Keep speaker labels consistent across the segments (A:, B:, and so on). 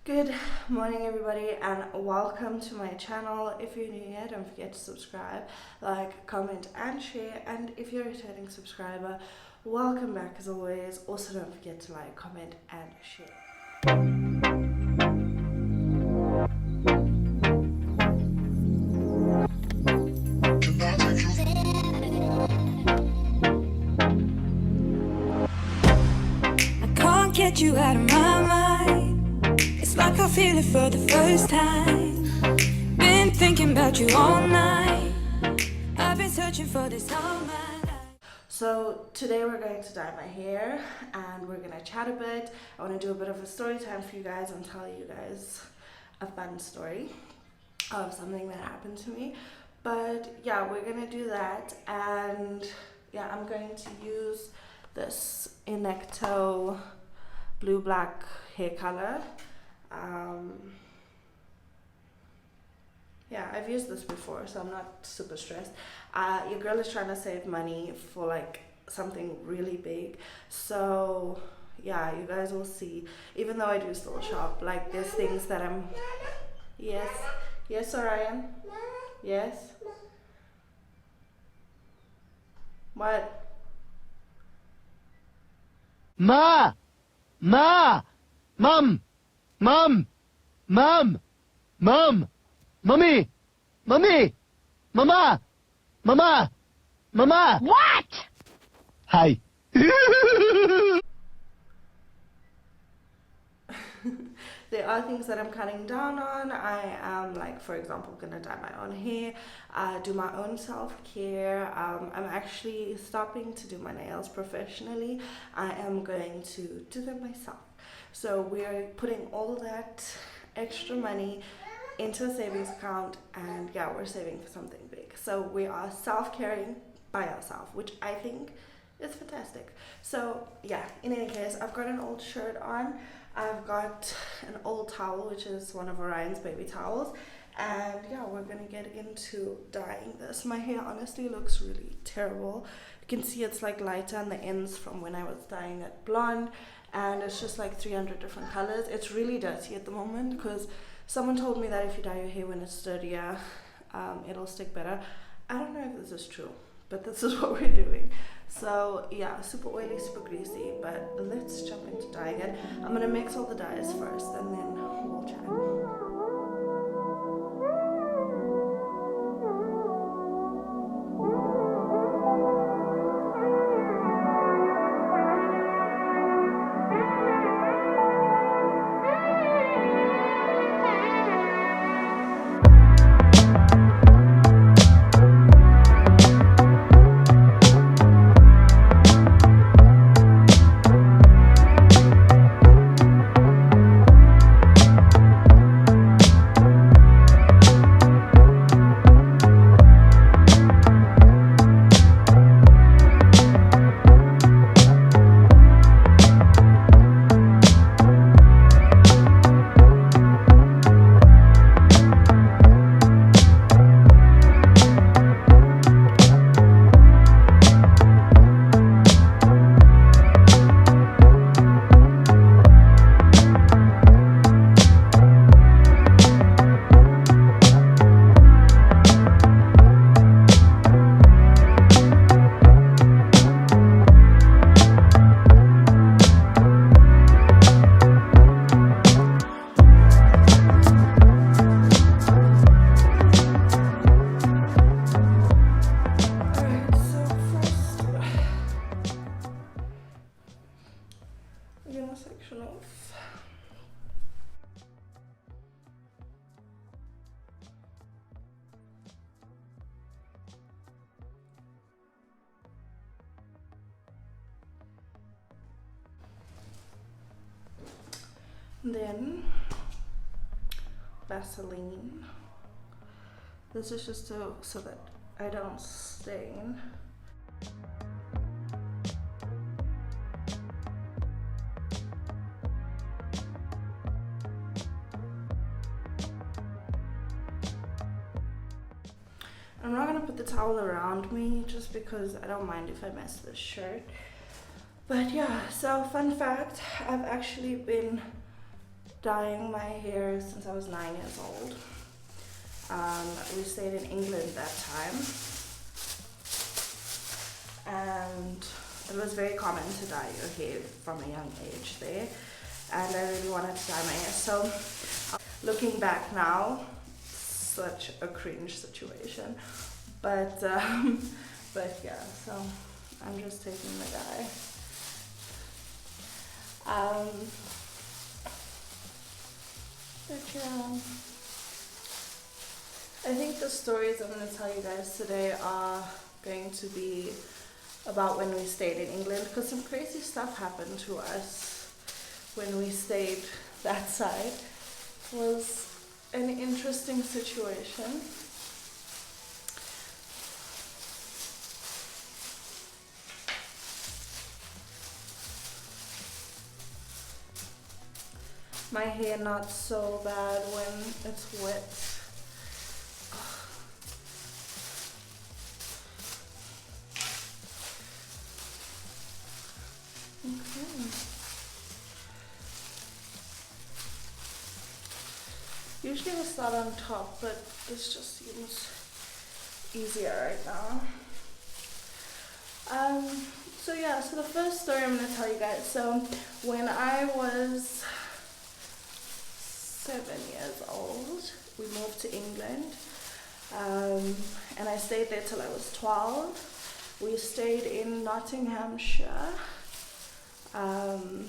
A: Good morning everybody and welcome to my channel. If you're new here, don't forget to subscribe, like, comment and share, and if you're a returning subscriber, welcome back as always. Also don't forget to like, comment and share.
B: I can't get you out of my mind. It's like I feel it for the first time. Been thinking about you all night. I've been searching for this all my life.
A: So today we're going to dye my hair and we're going to chat a bit. I want to do a bit of a story time for you guys and tell you guys a fun story of something that happened to me. But yeah, we're going to do that, and yeah, I'm going to use this Inecto blue black hair color. Yeah, I've used this before, so I'm not super stressed. Your girl is trying to save money for like something really big, so yeah, you guys will see. Even though I do still shop, like there's things that I'm... Yes, Orion? Yes? What?
C: Ma! Mum! Mum! Mummy! Mama! What? Hi.
A: There are things that I'm cutting down on. I am, like, for example, gonna dye my own hair, do my own self-care. I'm actually stopping to do my nails professionally. I am going to do them myself. So we're putting all that extra money into a savings account, and yeah, we're saving for something big. So we are self-caring by ourselves, which I think is fantastic. So yeah, in any case, I've got an old shirt on. I've got an old towel, which is one of Orion's baby towels, and yeah, we're gonna get into dyeing this. My hair honestly looks really terrible. You can see it's like lighter on the ends from when I was dyeing it blonde, and it's just like 300 different colors. It's really dirty at the moment because someone told me that if you dye your hair when it's dirtier, it'll stick better. I don't know if this is true, but this is what we're doing. So yeah, super oily, super greasy, but let's jump into dyeing it. I'm gonna mix all the dyes first and then we'll chat. Section off. Then Vaseline. This is just so that I don't stain. I'm not gonna put the towel around me just because I don't mind if I mess this shirt. But yeah, so fun fact, I've actually been dyeing my hair since I was 9 years old. We stayed in England that time, and it was very common to dye your hair from a young age there, and I really wanted to dye my hair. So looking back now, such a cringe situation, but yeah, so I'm just taking the dye. But yeah, I think the stories I'm going to tell you guys today are going to be about when we stayed in England, because some crazy stuff happened to us when we stayed that side. It was an interesting situation. My hair not so bad when it's wet. Okay. Usually we start on top, but this just seems easier right now. So yeah, so the first story I'm going to tell you guys. So when I was 7 years old, we moved to England, and I stayed there till I was 12. We stayed in Nottinghamshire, and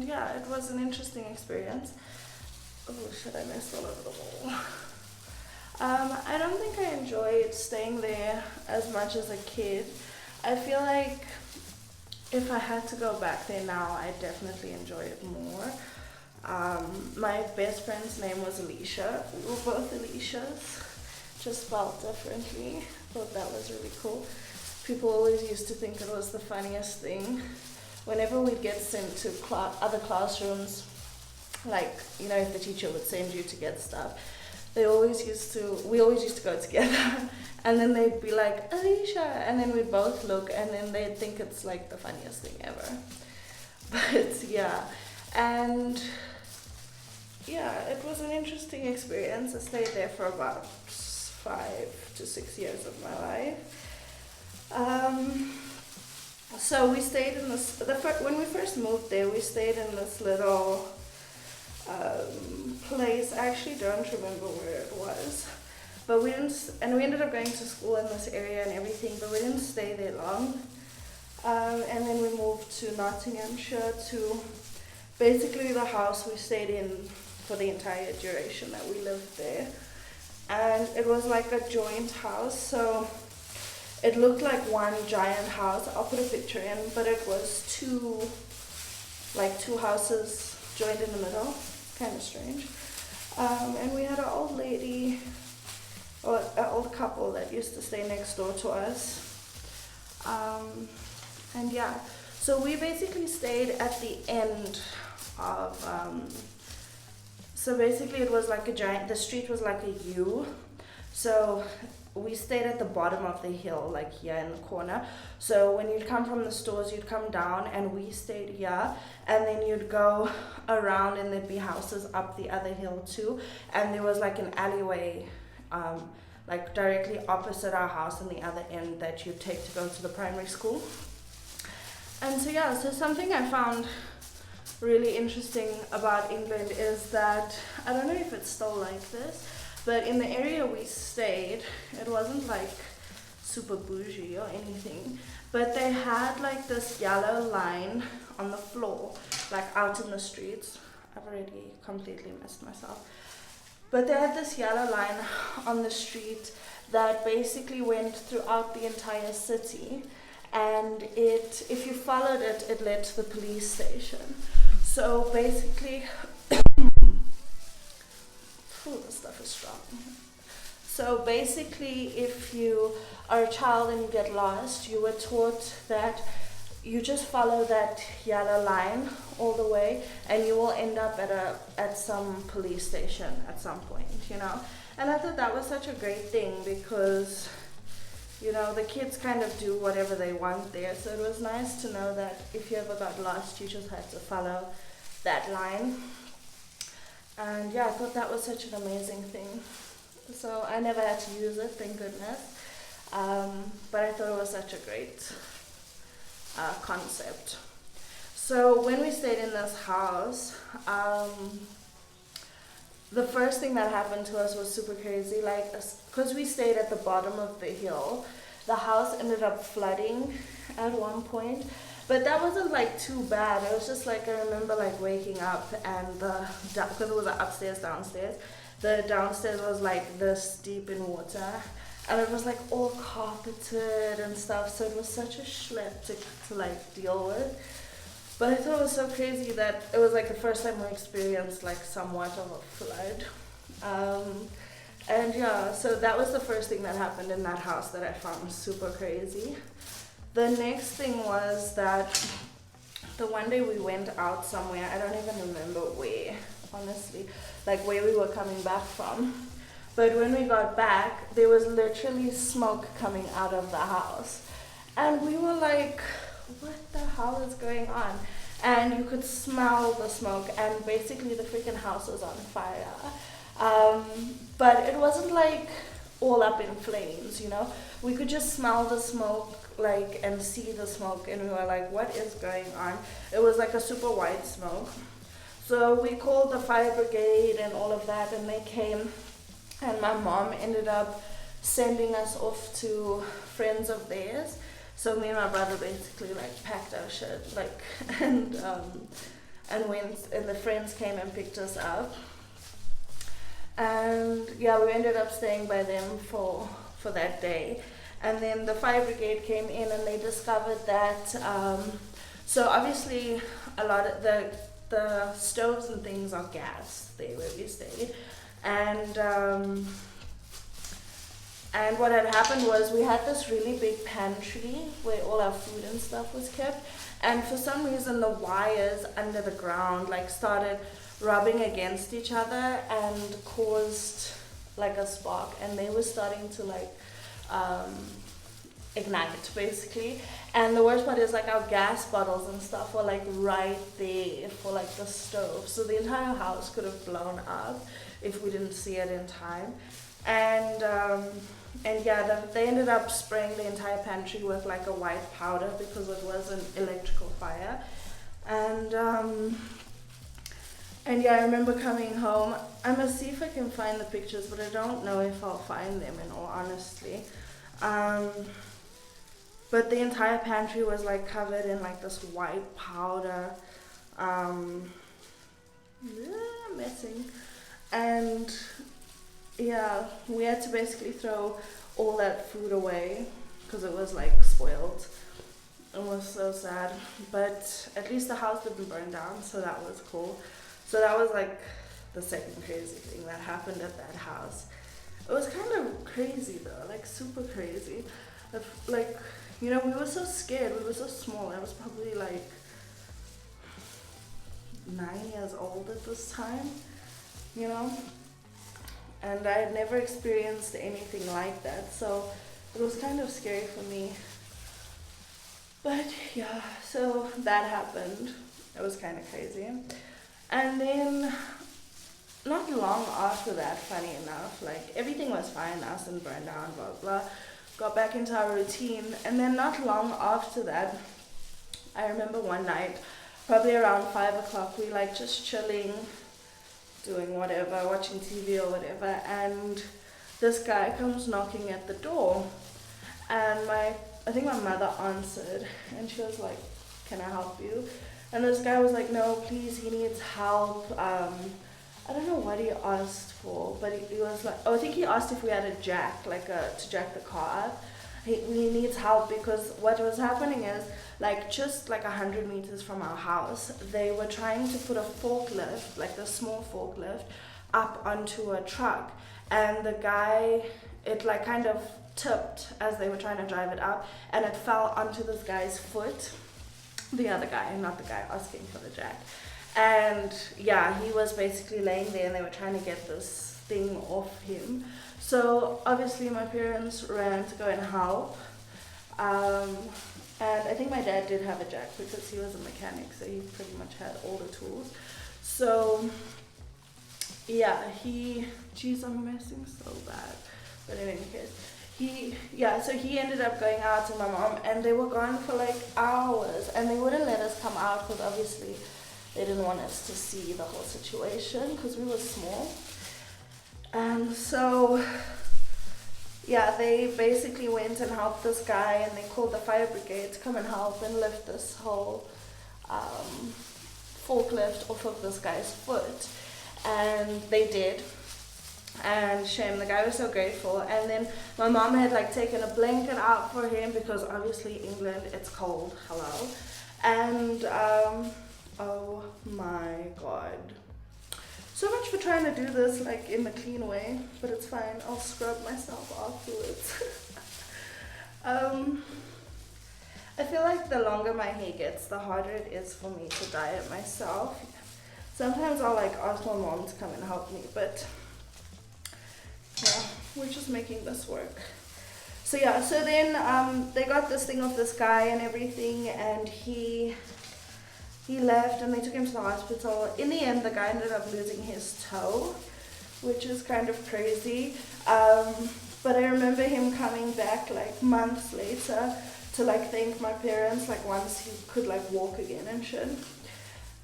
A: yeah, it was an interesting experience. Oh shit, I messed all over the wall. I don't think I enjoyed staying there as much as a kid. I feel like if I had to go back there now, I'd definitely enjoy it more. My best friend's name was Alicia. We were both Alicias, just spelled differently. Thought that was really cool. People always used to think it was the funniest thing. Whenever we'd get sent to other classrooms, like, you know, if the teacher would send you to get stuff, we always used to go together, and then they'd be like, Alicia, and then we'd both look, and then they'd think it's like the funniest thing ever. But yeah, and yeah, it was an interesting experience. I stayed there for about 5 to 6 years of my life. So we stayed in this, when we first moved there, we stayed in this little place. I actually don't remember where it was, but we ended up going to school in this area and everything, but we didn't stay there long. And then we moved to Nottinghamshire, to basically the house we stayed in for the entire duration that we lived there. And it was like a joint house, so it looked like one giant house. I'll put a picture in, but it was two houses joined in the middle. Kind of strange. And we had an old lady, or an old couple that used to stay next door to us. And yeah, so we basically stayed at the end of, so basically it was like the street was like a U. So we stayed at the bottom of the hill, like here in the corner. So when you'd come from the stores, you'd come down, and we stayed here, and then you'd go around, and there'd be houses up the other hill too, and there was like an alleyway like directly opposite our house on the other end that you'd take to go to the primary school. And so yeah, so something I found really interesting about England is that, I don't know if it's still like this, but in the area we stayed, it wasn't like super bougie or anything, but they had like this yellow line on the floor, like out in the streets. I've already completely messed myself. But they had this yellow line on the street that basically went throughout the entire city, and if you followed it, it led to the police station. So basically, this stuff is strong. So basically, if you are a child and you get lost, you were taught that you just follow that yellow line all the way, and you will end up at some police station at some point, you know. And I thought that was such a great thing, because, you know, the kids kind of do whatever they want there. So it was nice to know that if you ever got lost, you just had to follow that line. And yeah, I thought that was such an amazing thing. So I never had to use it, thank goodness. But I thought it was such a great concept. So when we stayed in this house, the first thing that happened to us was super crazy. Like, because we stayed at the bottom of the hill, the house ended up flooding at one point. But that wasn't like too bad. It was just like, I remember like waking up and because it was upstairs, downstairs. The downstairs was like this deep in water. And it was like all carpeted and stuff. So it was such a schlep to like deal with. But I thought it was so crazy that it was like the first time we experienced like somewhat of a flood. And yeah, so that was the first thing that happened in that house that I found super crazy. The next thing was that the one day we went out somewhere, I don't even remember where, honestly, like where we were coming back from. But when we got back, there was literally smoke coming out of the house. And we were like, what the hell is going on? And you could smell the smoke, and basically the freaking house was on fire. But it wasn't like all up in flames, you know? We could just smell the smoke, like, and see the smoke, and we were like, what is going on? It was like a super white smoke. So we called the fire brigade and all of that, and they came, and my mom ended up sending us off to friends of theirs. So me and my brother basically like packed our shit, like, and went, and the friends came and picked us up. And yeah, we ended up staying by them for that day. And then the fire brigade came in, and they discovered that, so obviously a lot of the stoves and things are gas there where we stayed. And what had happened was we had this really big pantry where all our food and stuff was kept. And for some reason the wires under the ground like started rubbing against each other and caused like a spark. And they were starting to like ignite basically. And the worst part is like our gas bottles and stuff were like right there for like the stove. So the entire house could have blown up if we didn't see it in time. And yeah, they ended up spraying the entire pantry with like a white powder because it was an electrical fire. And yeah, I remember coming home. I must see if I can find the pictures, but I don't know if I'll find them in all honesty. But the entire pantry was like covered in like this white powder. Messing. And yeah, we had to basically throw all that food away because it was like spoiled. It was so sad, but at least the house didn't burn down, so that was cool. So that was like the second crazy thing that happened at that house. It was kind of crazy though, like super crazy. Like, you know, we were so scared, we were so small. I was probably like 9 years old at this time, you know? And I had never experienced anything like that, so it was kind of scary for me. But yeah, so that happened. It was kind of crazy. And then not long after that, funny enough, like everything was fine, us and burned down, blah blah, got back into our routine. And then not long after that, I remember one night, probably around 5 o'clock, we like just chilling, doing whatever, watching TV or whatever, and this guy comes knocking at the door, and I think my mother answered, and she was like, can I help you? And this guy was like, no, please, he needs help. I don't know what he asked for, but he was like, oh, I think he asked if we had a jack, to jack the car up. He needs help because what was happening is, like, just like 100 meters from our house, they were trying to put a forklift, like the small forklift, up onto a truck. And the guy, it like kind of tipped as they were trying to drive it up, and it fell onto this guy's foot. The other guy, not the guy asking for the jack. And yeah, he was basically laying there and they were trying to get this thing off him. So obviously my parents ran to go and help. And I think my dad did have a jack because he was a mechanic, so he pretty much had all the tools. So yeah, geez, I'm messing so bad. But in any case, so he ended up going out to my mom, and they were gone for like hours, and they wouldn't let us come out because obviously they didn't want us to see the whole situation because we were small. And so yeah, they basically went and helped this guy, and they called the fire brigade to come and help and lift this whole forklift off of this guy's foot. And they did. And shame, the guy was so grateful. And then my mom had like taken a blanket out for him because obviously England, it's cold, hello. And oh my god, so much for trying to do this like in a clean way, but it's fine, I'll scrub myself afterwards. I feel like the longer my hair gets, the harder it is for me to dye it myself. Sometimes I'll like ask my mom to come and help me, but yeah, we're just making this work. So yeah, so then they got this thing off this guy and everything, and he left, and they took him to the hospital. In the end, the guy ended up losing his toe, which is kind of crazy. But I remember him coming back like months later to like thank my parents, like once he could like walk again and shit.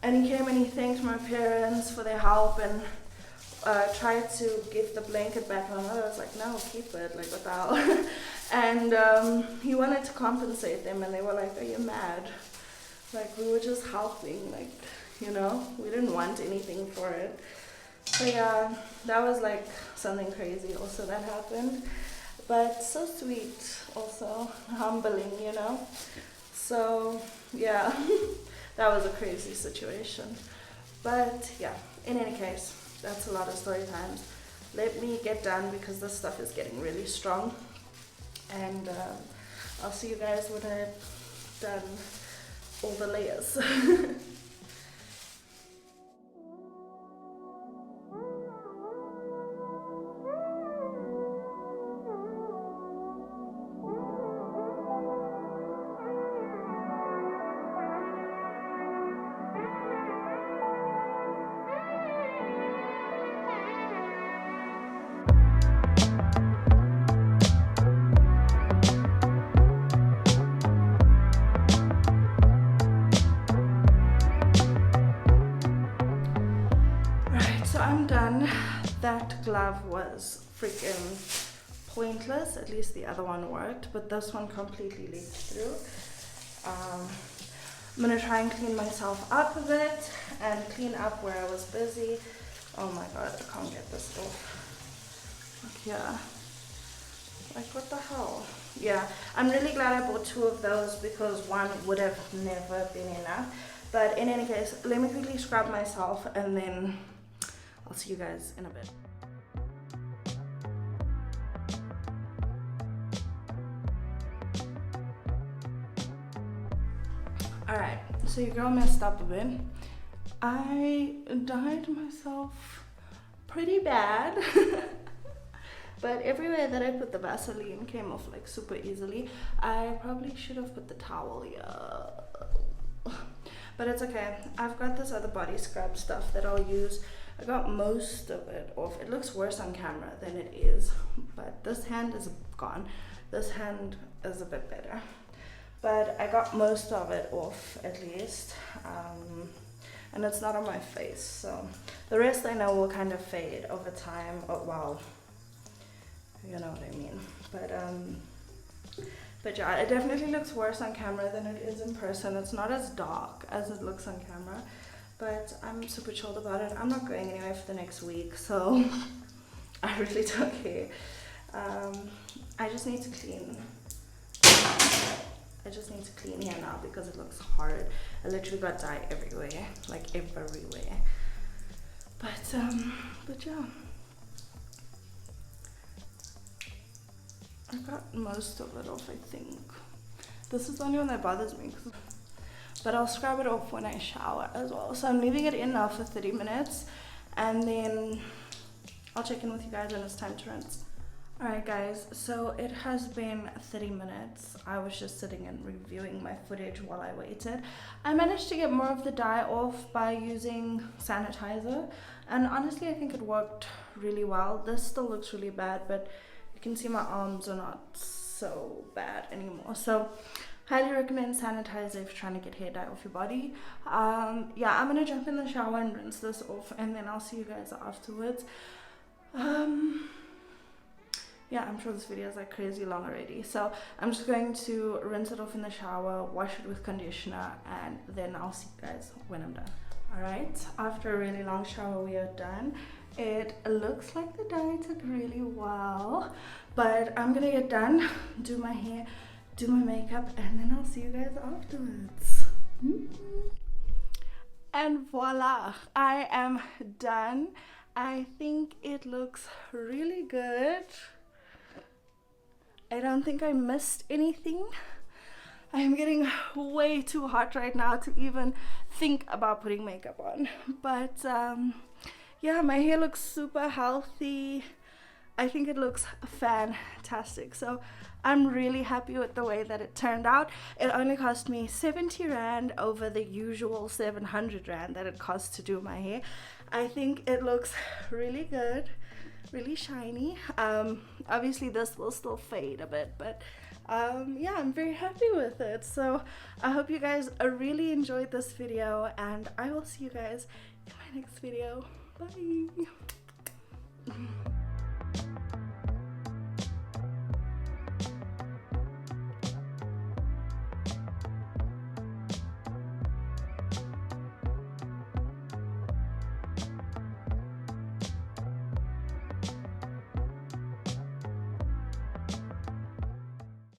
A: And he came and he thanked my parents for their help, and tried to give the blanket back. My mother was like, no, keep it, like what the hell. And he wanted to compensate them, and they were like, are you mad? Like, we were just helping, like, you know, we didn't want anything for it. So yeah, that was like something crazy also that happened, but so sweet, also humbling, you know. So yeah, that was a crazy situation. But yeah, in any case, that's a lot of story times. Let me get done because this stuff is getting really strong, and I'll see you guys when I've done all the layers. So I'm done. That glove was freaking pointless. At least the other one worked, but this one completely leaked through. I'm gonna try and clean myself up a bit and clean up where I was busy. Oh my god, I can't get this off. Like, yeah. Like, what the hell? Yeah, I'm really glad I bought 2 of those because one would have never been enough. But in any case, let me quickly scrub myself and then I'll see you guys in a bit. Alright, so your girl messed up a bit. I dyed myself pretty bad. But everywhere that I put the Vaseline came off like super easily. I probably should have put the towel here. But it's okay. I've got this other body scrub stuff that I'll use. I got most of it off. It looks worse on camera than it is, but this hand is gone. This hand is a bit better, but I got most of it off at least, and it's not on my face, so the rest I know will kind of fade over time. Oh wow, you know what I mean. But yeah, it definitely looks worse on camera than it is in person. It's not as dark as it looks on camera, but I'm super chilled about it. I'm not going anywhere for the next week, so I really don't care. I just need to clean. I just need to clean here now because it looks hard. I literally got dye everywhere, like everywhere. But yeah. I got most of it off, I think. This is the only one that bothers me, but I'll scrub it off when I shower as well. So I'm leaving it in now for 30 minutes, and then I'll check in with you guys when it's time to rinse. Alright guys, so it has been 30 minutes. I was just sitting and reviewing my footage while I waited. I managed to get more of the dye off by using sanitizer, and honestly I think it worked really well. This still looks really bad, but you can see my arms are not so bad anymore. So highly recommend sanitizer if you're trying to get hair dye off your body. Yeah, I'm gonna jump in the shower and rinse this off, and then I'll see you guys afterwards. Yeah, I'm sure this video is like crazy long already, so I'm just going to rinse it off in the shower, wash it with conditioner, and then I'll see you guys when I'm done. Alright, after a really long shower we are done. It looks like the dye took really well, but I'm gonna get done, do my hair, do my makeup, and then I'll see you guys afterwards. And voila, I am done. I think it looks really good. I don't think I missed anything. I am getting way too hot right now to even think about putting makeup on. But yeah, my hair looks super healthy. I think it looks fantastic. So I'm really happy with the way that it turned out. It only cost me 70 Rand over the usual 700 Rand that it costs to do my hair. I think it looks really good, really shiny. Obviously this will still fade a bit, but yeah, I'm very happy with it. So I hope you guys really enjoyed this video, and I will see you guys in my next video. Bye.